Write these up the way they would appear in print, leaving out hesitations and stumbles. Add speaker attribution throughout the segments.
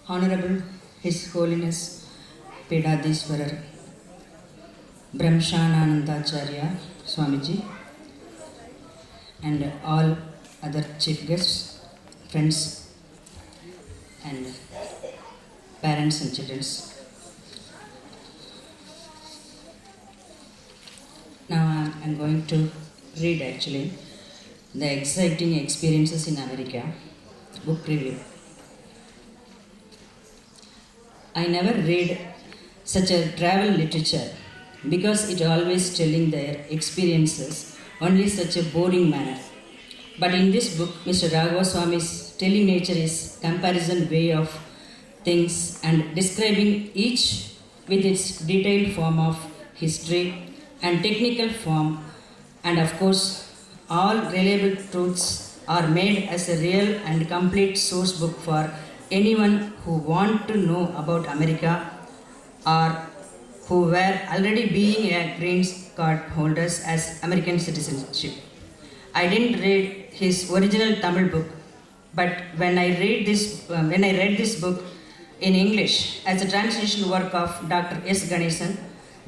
Speaker 1: Honorable His Holiness Pedadiswarar Brahmshananandacharya Swamiji and all other chief guests, friends and parents and children. Now I am going to read actually the exciting experiences in America book review. I never read such a travel literature because it always telling their experiences only such a boring manner. But in this book, Mr. Raghavaswamy's telling nature is comparison way of things and describing each with its detailed form of history and technical form, and of course all reliable truths are made as a real and complete source book for anyone who want to know about America or who were already being a green card holders as American citizenship. I didn't read his original Tamil book, but when I read this book in English as a translation work of Dr. S. Ganesan,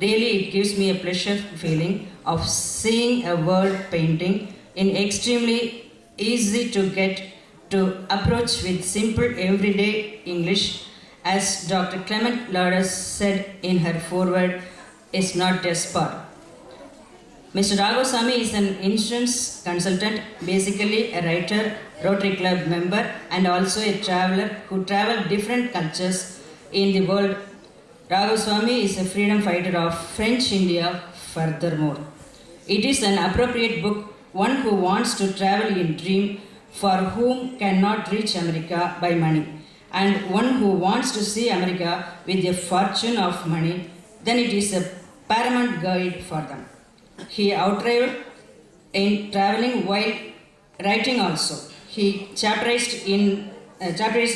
Speaker 1: really it gives me a pleasure feeling of seeing a world painting in extremely easy to get to approach with simple everyday English, as Dr. Clement Lourdes said in her foreword, is not a sport. Mr. Raghavasamy is an insurance consultant, basically a writer, Rotary Club member, and also a traveler who traveled different cultures in the world. Raghavasamy is a freedom fighter of French India furthermore. It is an appropriate book, one who wants to travel in dream, for whom cannot reach America by money, and one who wants to see America with a fortune of money, then it is a paramount guide for them. He outrived in traveling while writing also. He chapterized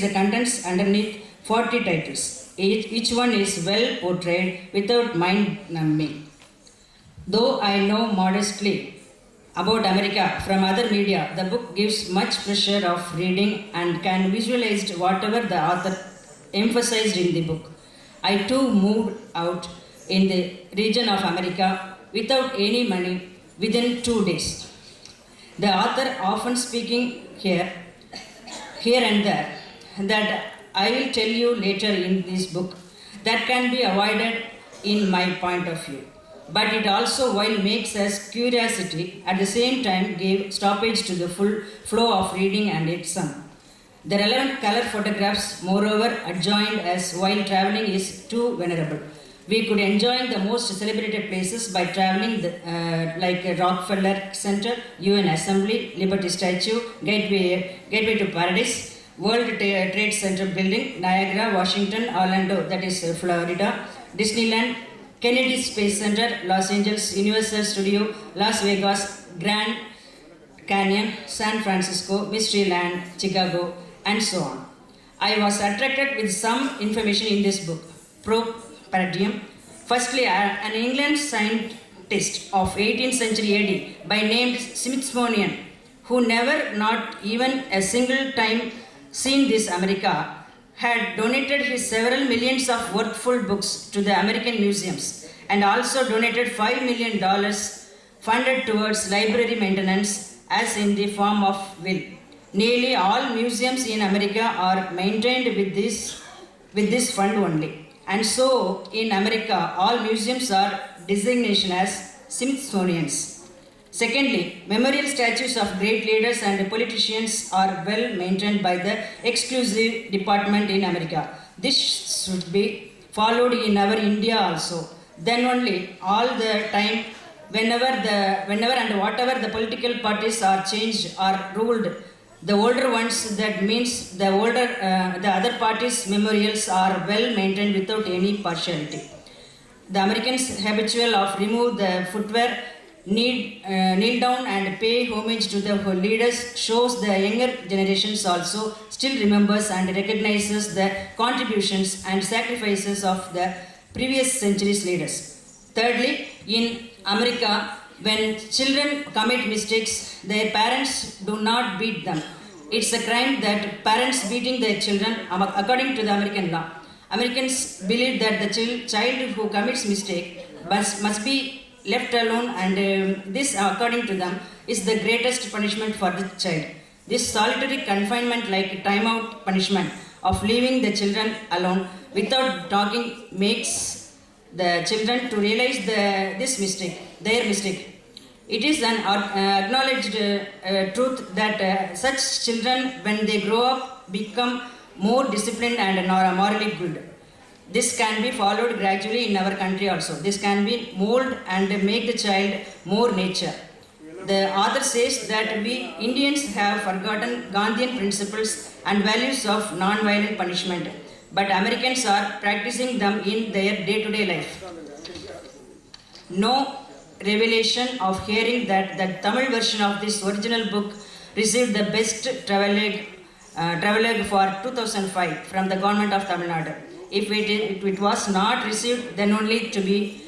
Speaker 1: the contents underneath 40 titles. Each one is well portrayed without mind-numbing. Though I know modestly about America from other media, the book gives much pleasure of reading and can visualize whatever the author emphasized in the book. I too moved out in the region of America without any money within 2 days. The author often speaking here and there that I will tell you later in this book that can be avoided in my point of view. But it also, while makes us curiosity, at the same time gave stoppage to the full flow of reading and its sum. The relevant color photographs, moreover, adjoined as while traveling is too venerable. We could enjoy the most celebrated places by traveling like Rockefeller Center, UN Assembly, Liberty Statue, Gateway to Paradise, World Trade Center Building, Niagara, Washington, Orlando, that is Florida, Disneyland, Kennedy Space Center, Los Angeles, Universal Studio, Las Vegas, Grand Canyon, San Francisco, Mysteryland, Chicago, and so on. I was attracted with some information in this book. Paradigm. Firstly, an England scientist of 18th century AD by name Smithsonian, who never, not even a single time seen this America, had donated his several millions of worthful books to the American museums and also donated $5 million funded towards library maintenance as in the form of will. Nearly all museums in America are maintained with this fund only. And so, in America, all museums are designation as Smithsonian's. Secondly, memorial statues of great leaders and politicians are well maintained by the exclusive department in America. This should be followed in our India also. Then only, all the time, whenever and whatever the political parties are changed or ruled, the older ones, that means the other parties' memorials are well maintained without any partiality. The Americans habitual of remove the footwear, kneel down and pay homage to the leaders shows the younger generations also still remembers and recognizes the contributions and sacrifices of the previous century's leaders. Thirdly, in America, when children commit mistakes, their parents do not beat them. It's a crime that parents beating their children according to the American law. Americans believe that the child who commits mistake must be left alone, and this, according to them, is the greatest punishment for the child. This solitary confinement, like timeout punishment of leaving the children alone without talking, makes the children to realize their mistake. It is an acknowledged truth that such children, when they grow up, become more disciplined and morally good. This can be followed gradually in our country also. This can be mold and make the child more nature. The author says that we Indians have forgotten Gandhian principles and values of non-violent punishment, but Americans are practicing them in their day-to-day life. No revelation of hearing that the Tamil version of this original book received the best travelogue for 2005 from the government of Tamil Nadu. If it was not received, then only to be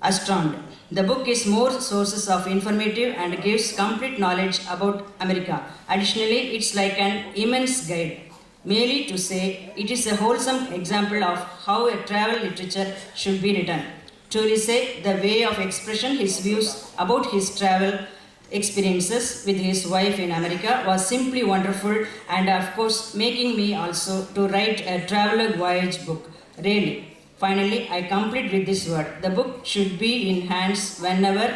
Speaker 1: astounded. The book is more sources of informative and gives complete knowledge about America. Additionally, it's like an immense guide, merely to say it is a wholesome example of how a travel literature should be written. Truly say, the way of expression, his views about his travel experiences with his wife in America was simply wonderful, and of course making me also to write a traveler voyage book. Really. Finally, I complete with this word. The book should be in hands whenever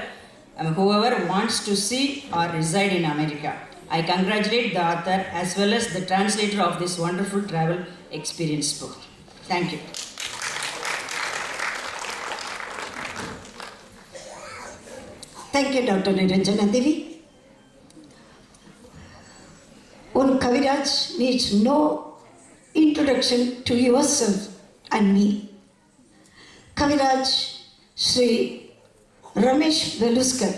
Speaker 1: whoever wants to see or reside in America. I congratulate the author as well as the translator of this wonderful travel experience book. Thank you.
Speaker 2: Thank you, Dr.NiranjanaDevi. Kaviraj needs no introduction to yourself and me. Kaviraj Sri Ramesh Veluskar